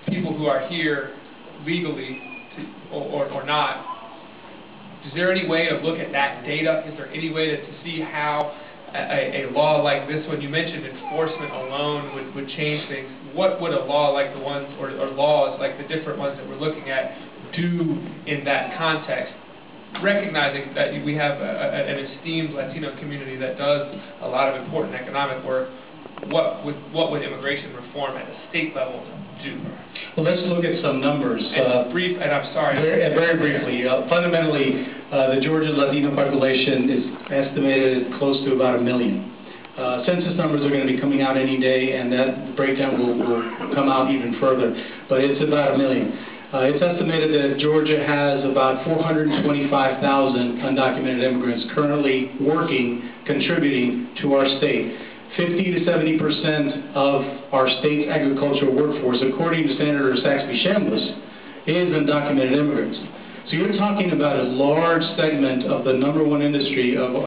people who are here legally or not. Is there any way to look at that data? Is there any way to see how a law like this one, you mentioned enforcement alone would change things. What would a law like the ones, or laws like the different ones that we're looking at, do in that context? Recognizing that we have an esteemed Latino community that does a lot of important economic work, what would immigration reform at the state level do? Well, let's look at some numbers. And I'm sorry. Very briefly. Fundamentally, the Georgia Latino population is estimated close to about 1 million. Census numbers are going to be coming out any day, and that breakdown will come out even further. But it's about 1 million. It's estimated that Georgia has about 425,000 undocumented immigrants currently working, contributing to our state. 50 to 70% of our state's agricultural workforce, according to Senator Saxby-Chambliss, is undocumented immigrants. So you're talking about a large segment of the #1 industry of